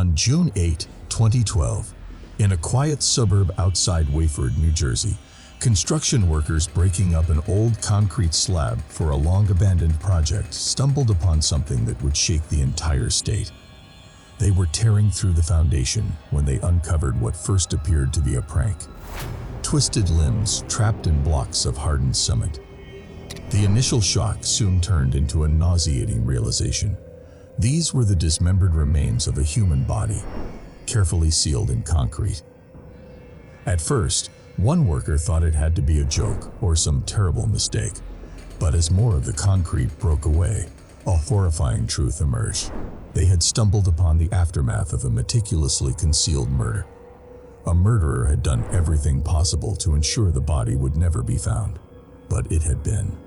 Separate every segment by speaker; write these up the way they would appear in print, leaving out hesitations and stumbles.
Speaker 1: On June 8, 2012, in a quiet suburb outside Wayford, New Jersey, construction workers breaking up an old concrete slab for a long-abandoned project stumbled upon something that would shake the entire state. They were tearing through the foundation when they uncovered what first appeared to be a prank. Twisted limbs trapped in blocks of hardened cement. The initial shock soon turned into a nauseating realization. These were the dismembered remains of a human body, carefully sealed in concrete. At first, one worker thought it had to be a joke or some terrible mistake. But as more of the concrete broke away, a horrifying truth emerged. They had stumbled upon the aftermath of a meticulously concealed murder. A murderer had done everything possible to ensure the body would never be found, but it had been.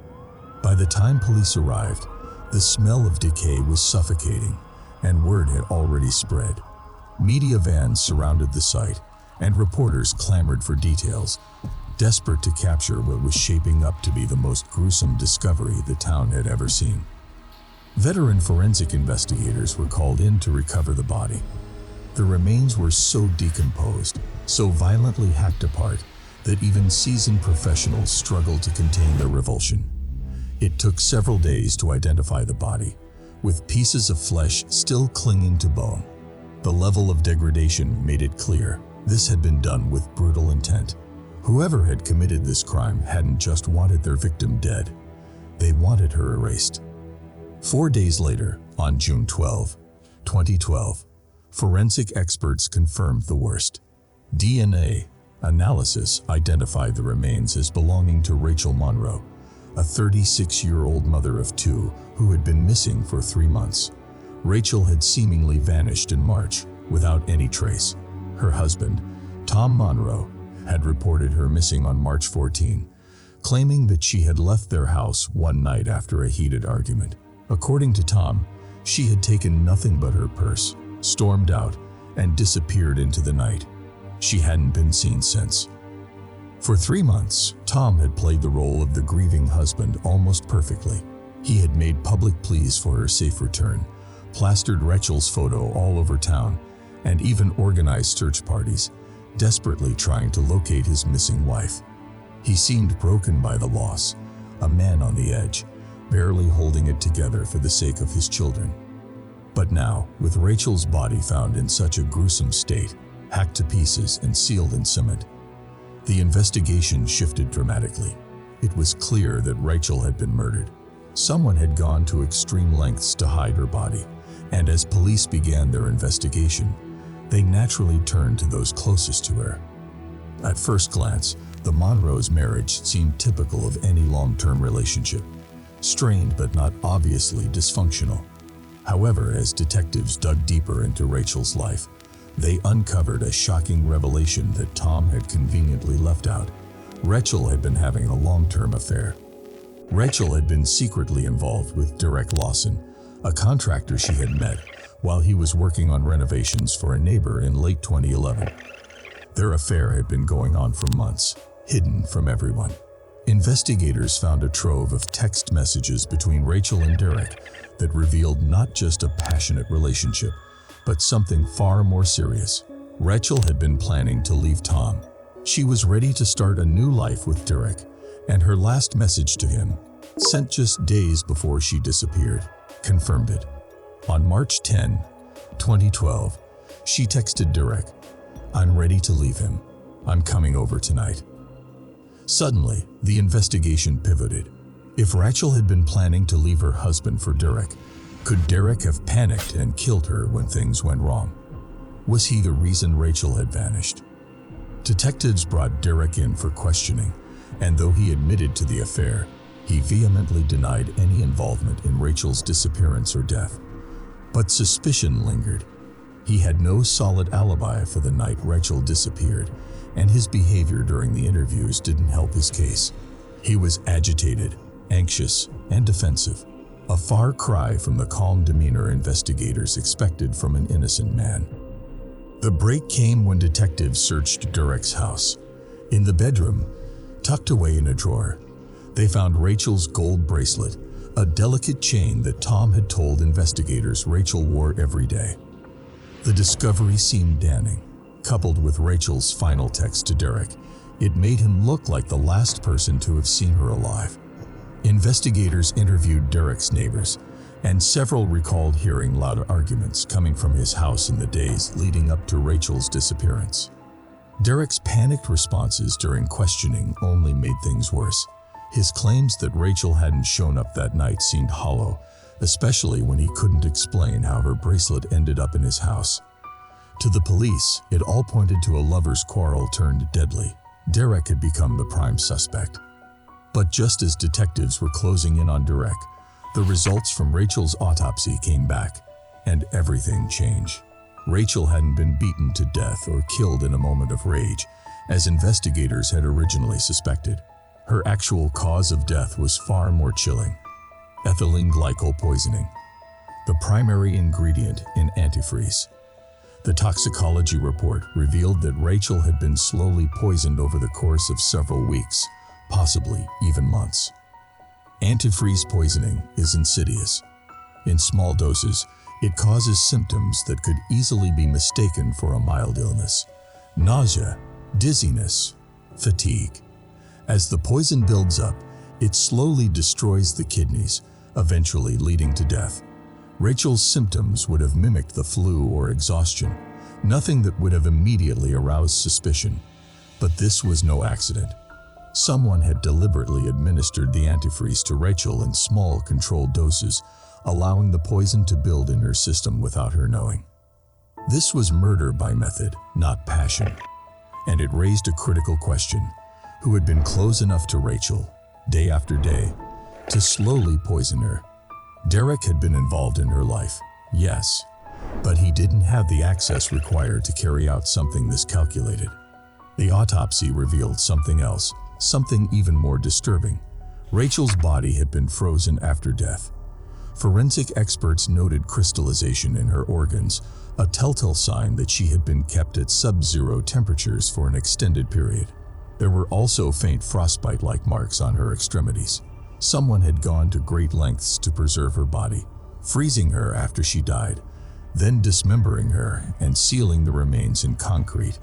Speaker 1: By the time police arrived, the smell of decay was suffocating, and word had already spread. Media vans surrounded the site, and reporters clamored for details, desperate to capture what was shaping up to be the most gruesome discovery the town had ever seen. Veteran forensic investigators were called in to recover the body. The remains were so decomposed, so violently hacked apart, that even seasoned professionals struggled to contain their revulsion. It took several days to identify the body, with pieces of flesh still clinging to bone. The level of degradation made it clear this had been done with brutal intent. Whoever had committed this crime hadn't just wanted their victim dead, they wanted her erased. 4 days later, on June 12, 2012, forensic experts confirmed the worst. DNA analysis identified the remains as belonging to Rachel Monroe, a 36-year-old mother of two who had been missing for 3 months. Rachel had seemingly vanished in March without any trace. Her husband, Tom Monroe, had reported her missing on March 14, claiming that she had left their house one night after a heated argument. According to Tom, she had taken nothing but her purse, stormed out, and disappeared into the night. She hadn't been seen since. For 3 months, Tom had played the role of the grieving husband almost perfectly. He had made public pleas for her safe return, plastered Rachel's photo all over town, and even organized search parties, desperately trying to locate his missing wife. He seemed broken by the loss, a man on the edge, barely holding it together for the sake of his children. But now, with Rachel's body found in such a gruesome state, hacked to pieces and sealed in cement, the investigation shifted dramatically. It was clear that Rachel had been murdered. Someone had gone to extreme lengths to hide her body, and as police began their investigation, they naturally turned to those closest to her. At first glance, the Monroe's marriage seemed typical of any long-term relationship, strained but not obviously dysfunctional. However, as detectives dug deeper into Rachel's life, they uncovered a shocking revelation that Tom had conveniently left out. Rachel had been having a long-term affair. Rachel had been secretly involved with Derek Lawson, a contractor she had met while he was working on renovations for a neighbor in late 2011. Their affair had been going on for months, hidden from everyone. Investigators found a trove of text messages between Rachel and Derek that revealed not just a passionate relationship, but something far more serious. Rachel had been planning to leave Tom. She was ready to start a new life with Derek, and her last message to him, sent just days before she disappeared, confirmed it. On March 10, 2012, she texted Derek, "I'm ready to leave him. I'm coming over tonight." Suddenly, the investigation pivoted. If Rachel had been planning to leave her husband for Derek, could Derek have panicked and killed her when things went wrong? Was he the reason Rachel had vanished? Detectives brought Derek in for questioning, and though he admitted to the affair, he vehemently denied any involvement in Rachel's disappearance or death. But suspicion lingered. He had no solid alibi for the night Rachel disappeared, and his behavior during the interviews didn't help his case. He was agitated, anxious, and defensive, a far cry from the calm demeanor investigators expected from an innocent man. The break came when detectives searched Derek's house. In the bedroom, tucked away in a drawer, they found Rachel's gold bracelet, a delicate chain that Tom had told investigators Rachel wore every day. The discovery seemed damning. Coupled with Rachel's final text to Derek, it made him look like the last person to have seen her alive. Investigators interviewed Derek's neighbors, and several recalled hearing loud arguments coming from his house in the days leading up to Rachel's disappearance. Derek's panicked responses during questioning only made things worse. His claims that Rachel hadn't shown up that night seemed hollow, especially when he couldn't explain how her bracelet ended up in his house. To the police, it all pointed to a lover's quarrel turned deadly. Derek had become the prime suspect. But just as detectives were closing in on Derek, the results from Rachel's autopsy came back, and everything changed. Rachel hadn't been beaten to death or killed in a moment of rage, as investigators had originally suspected. Her actual cause of death was far more chilling: ethylene glycol poisoning, the primary ingredient in antifreeze. The toxicology report revealed that Rachel had been slowly poisoned over the course of several weeks, possibly even months. Antifreeze poisoning is insidious. In small doses, it causes symptoms that could easily be mistaken for a mild illness: nausea, dizziness, fatigue. As the poison builds up, it slowly destroys the kidneys, eventually leading to death. Rachel's symptoms would have mimicked the flu or exhaustion, nothing that would have immediately aroused suspicion. But this was no accident. Someone had deliberately administered the antifreeze to Rachel in small, controlled doses, allowing the poison to build in her system without her knowing. This was murder by method, not passion. And it raised a critical question: who had been close enough to Rachel, day after day, to slowly poison her? Derek had been involved in her life, yes, but he didn't have the access required to carry out something this calculated. The autopsy revealed something else, something even more disturbing. Rachel's body had been frozen after death. Forensic experts noted crystallization in her organs, a telltale sign that she had been kept at sub-zero temperatures for an extended period. There were also faint frostbite-like marks on her extremities. Someone had gone to great lengths to preserve her body, freezing her after she died, then dismembering her and sealing the remains in concrete.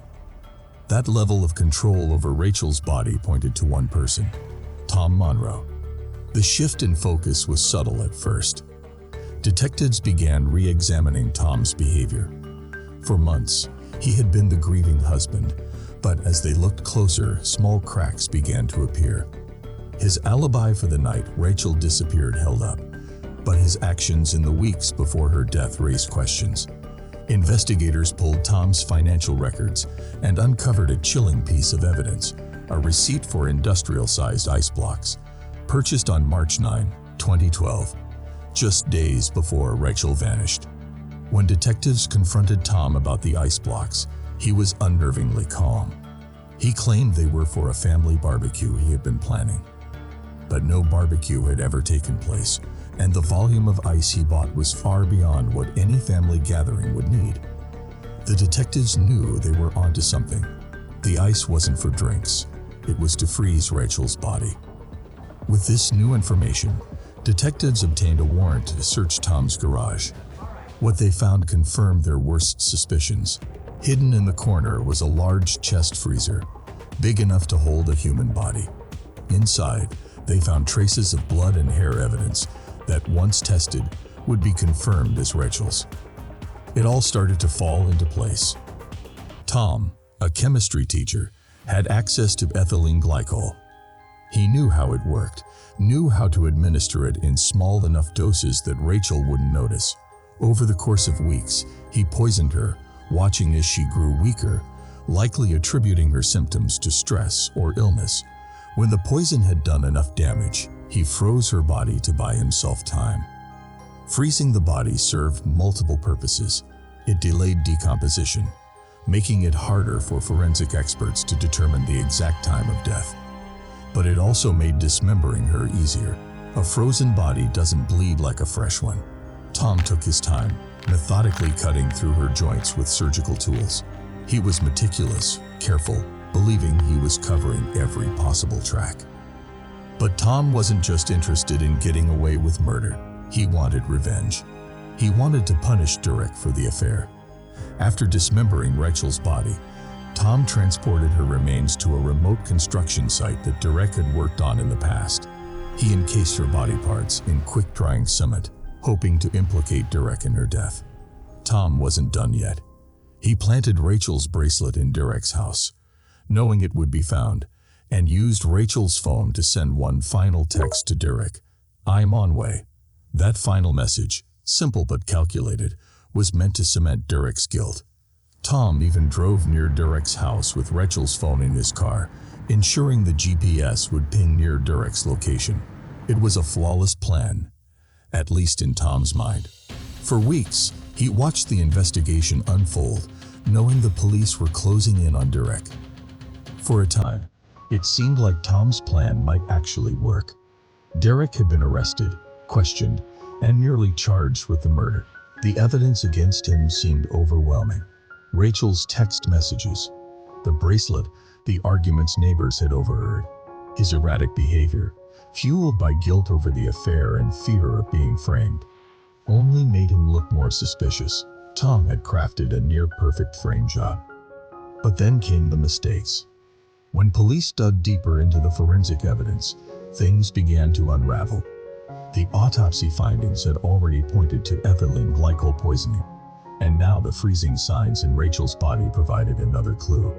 Speaker 1: That level of control over Rachel's body pointed to one person: Tom Monroe. The shift in focus was subtle at first. Detectives began re-examining Tom's behavior. For months, he had been the grieving husband, but as they looked closer, small cracks began to appear. His alibi for the night Rachel disappeared held up, but his actions in the weeks before her death raised questions. Investigators pulled Tom's financial records and uncovered a chilling piece of evidence: a receipt for industrial-sized ice blocks, purchased on March 9, 2012, just days before Rachel vanished. When detectives confronted Tom about the ice blocks, he was unnervingly calm. He claimed they were for a family barbecue he had been planning. But no barbecue had ever taken place, and the volume of ice he bought was far beyond what any family gathering would need. The detectives knew they were onto something. The ice wasn't for drinks. It was to freeze Rachel's body. With this new information, detectives obtained a warrant to search Tom's garage. What they found confirmed their worst suspicions. Hidden in the corner was a large chest freezer, big enough to hold a human body. Inside, they found traces of blood and hair evidence that, once tested, would be confirmed as Rachel's. It all started to fall into place. Tom, a chemistry teacher, had access to ethylene glycol. He knew how it worked, knew how to administer it in small enough doses that Rachel wouldn't notice. Over the course of weeks, he poisoned her, watching as she grew weaker, likely attributing her symptoms to stress or illness. When the poison had done enough damage, he froze her body to buy himself time. Freezing the body served multiple purposes. It delayed decomposition, making it harder for forensic experts to determine the exact time of death. But it also made dismembering her easier. A frozen body doesn't bleed like a fresh one. Tom took his time, methodically cutting through her joints with surgical tools. He was meticulous, careful, believing he was covering every possible track. But Tom wasn't just interested in getting away with murder. He wanted revenge. He wanted to punish Derek for the affair. After dismembering Rachel's body, Tom transported her remains to a remote construction site that Derek had worked on in the past. He encased her body parts in quick-drying cement, hoping to implicate Derek in her death. Tom wasn't done yet. He planted Rachel's bracelet in Derek's house, knowing it would be found, and used Rachel's phone to send one final text to Derek. "I'm on way." That final message, simple but calculated, was meant to cement Derek's guilt. Tom even drove near Derek's house with Rachel's phone in his car, ensuring the GPS would ping near Derek's location. It was a flawless plan, at least in Tom's mind. For weeks, he watched the investigation unfold, knowing the police were closing in on Derek. For a time, it seemed like Tom's plan might actually work. Derek had been arrested, questioned, and nearly charged with the murder. The evidence against him seemed overwhelming. Rachel's text messages, the bracelet, the arguments neighbors had overheard, his erratic behavior, fueled by guilt over the affair and fear of being framed, only made him look more suspicious. Tom had crafted a near-perfect frame job. But then came the mistakes. When police dug deeper into the forensic evidence, things began to unravel. The autopsy findings had already pointed to ethylene glycol poisoning, and now the freezing signs in Rachel's body provided another clue.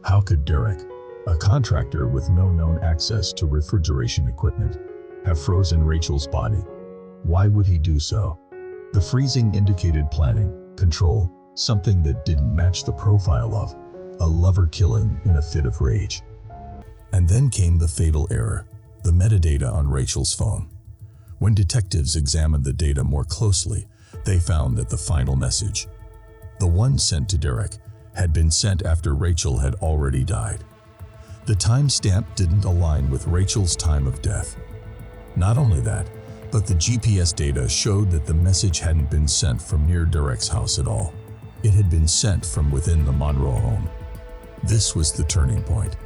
Speaker 1: How could Derek, a contractor with no known access to refrigeration equipment, have frozen Rachel's body? Why would he do so? The freezing indicated planning, control, something that didn't match the profile of a lover killing in a fit of rage. And then came the fatal error, the metadata on Rachel's phone. When detectives examined the data more closely, they found that the final message, the one sent to Derek, had been sent after Rachel had already died. The timestamp didn't align with Rachel's time of death. Not only that, but the GPS data showed that the message hadn't been sent from near Derek's house at all. It had been sent from within the Monroe home. This was the turning point.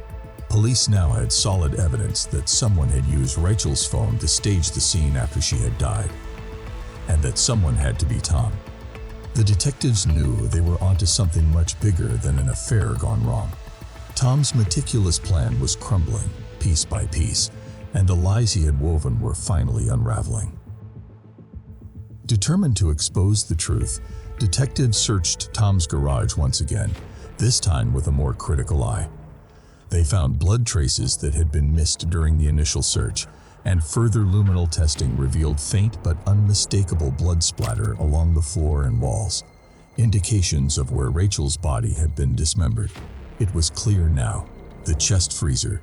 Speaker 1: Police now had solid evidence that someone had used Rachel's phone to stage the scene after she had died, and that someone had to be Tom. The detectives knew they were onto something much bigger than an affair gone wrong. Tom's meticulous plan was crumbling, piece by piece, and the lies he had woven were finally unraveling. Determined to expose the truth, detectives searched Tom's garage once again, this time with a more critical eye. They found blood traces that had been missed during the initial search, and further luminal testing revealed faint but unmistakable blood splatter along the floor and walls, indications of where Rachel's body had been dismembered. It was clear now. The chest freezer,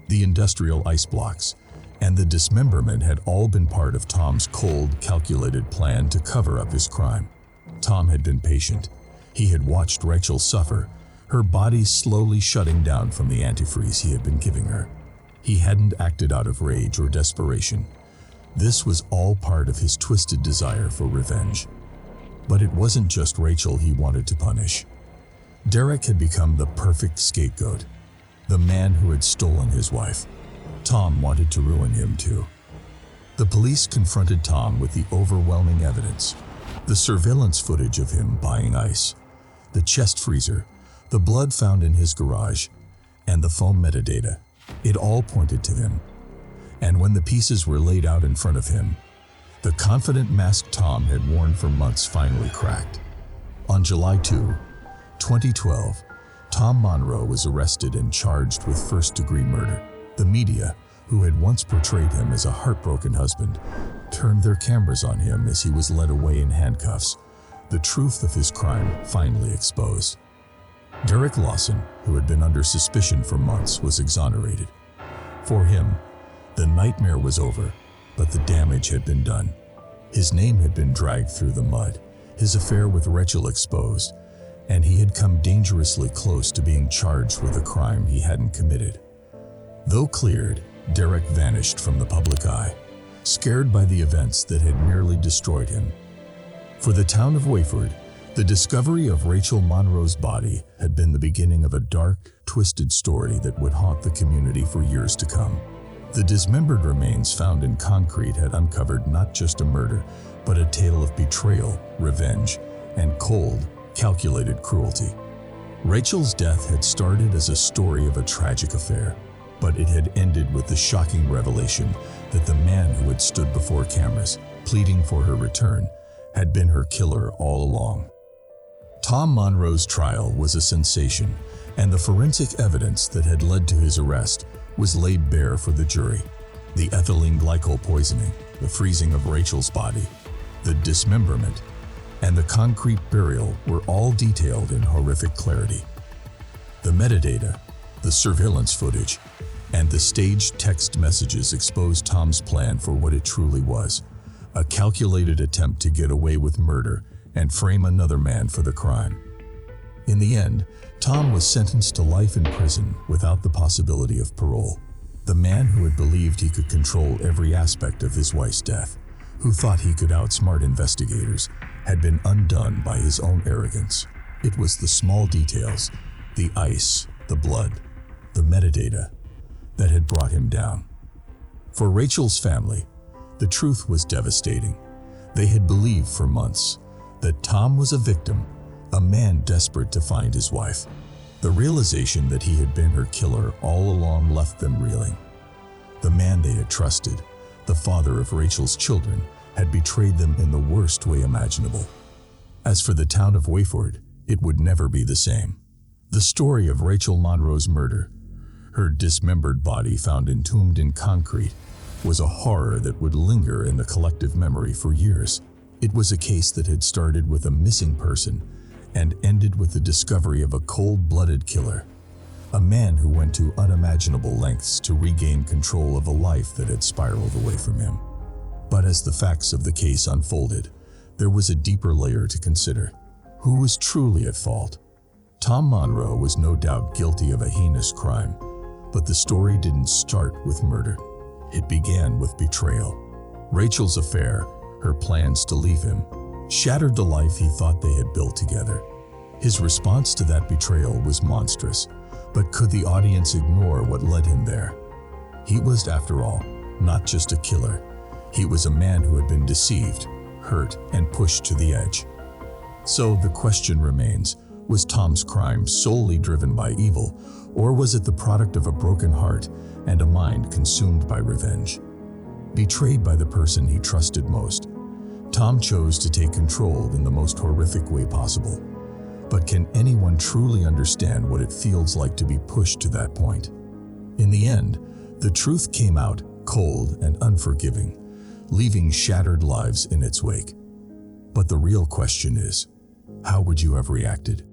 Speaker 1: the industrial ice blocks, and the dismemberment had all been part of Tom's cold, calculated plan to cover up his crime. Tom had been patient. He had watched Rachel suffer, her body slowly shutting down from the antifreeze he had been giving her. He hadn't acted out of rage or desperation. This was all part of his twisted desire for revenge. But it wasn't just Rachel he wanted to punish. Derek had become the perfect scapegoat, the man who had stolen his wife. Tom wanted to ruin him too. The police confronted Tom with the overwhelming evidence, the surveillance footage of him buying ice, the chest freezer, the blood found in his garage, and the phone metadata. It all pointed to them. And when the pieces were laid out in front of him, the confident mask Tom had worn for months finally cracked. On July 2, 2012, Tom Monroe was arrested and charged with first-degree murder. The media, who had once portrayed him as a heartbroken husband, turned their cameras on him as he was led away in handcuffs. The truth of his crime finally exposed. Derek Lawson, who had been under suspicion for months, was exonerated. For him, the nightmare was over, but the damage had been done. His name had been dragged through the mud, his affair with Rachel exposed, and he had come dangerously close to being charged with a crime he hadn't committed. Though cleared, Derek vanished from the public eye, scared by the events that had nearly destroyed him. For the town of Wayford, the discovery of Rachel Monroe's body had been the beginning of a dark, twisted story that would haunt the community for years to come. The dismembered remains found in concrete had uncovered not just a murder, but a tale of betrayal, revenge, and cold, calculated cruelty. Rachel's death had started as a story of a tragic affair, but it had ended with the shocking revelation that the man who had stood before cameras, pleading for her return, had been her killer all along. Tom Monroe's trial was a sensation, and the forensic evidence that had led to his arrest was laid bare for the jury. The ethylene glycol poisoning, the freezing of Rachel's body, the dismemberment, and the concrete burial were all detailed in horrific clarity. The metadata, the surveillance footage, and the staged text messages exposed Tom's plan for what it truly was: a calculated attempt to get away with murder and frame another man for the crime. In the end, Tom was sentenced to life in prison without the possibility of parole. The man who had believed he could control every aspect of his wife's death, who thought he could outsmart investigators, had been undone by his own arrogance. It was the small details, the ice, the blood, the metadata, that had brought him down. For Rachel's family, the truth was devastating. They had believed for months that Tom was a victim, a man desperate to find his wife. The realization that he had been her killer all along left them reeling. The man they had trusted, the father of Rachel's children, had betrayed them in the worst way imaginable. As for the town of Wayford, it would never be the same. The story of Rachel Monroe's murder, her dismembered body found entombed in concrete, was a horror that would linger in the collective memory for years. It was a case that had started with a missing person and ended with the discovery of a cold-blooded killer, a man who went to unimaginable lengths to regain control of a life that had spiraled away from him. But as the facts of the case unfolded, there was a deeper layer to consider. Who was truly at fault? Tom Monroe was no doubt guilty of a heinous crime, but the story didn't start with murder. It began with betrayal. Rachel's affair, her plans to leave him, shattered the life he thought they had built together. His response to that betrayal was monstrous, but could the audience ignore what led him there? He was, after all, not just a killer. He was a man who had been deceived, hurt, and pushed to the edge. So the question remains, was Tom's crime solely driven by evil, or was it the product of a broken heart and a mind consumed by revenge? Betrayed by the person he trusted most, Tom chose to take control in the most horrific way possible. But can anyone truly understand what it feels like to be pushed to that point? In the end, the truth came out cold and unforgiving, leaving shattered lives in its wake. But the real question is, how would you have reacted?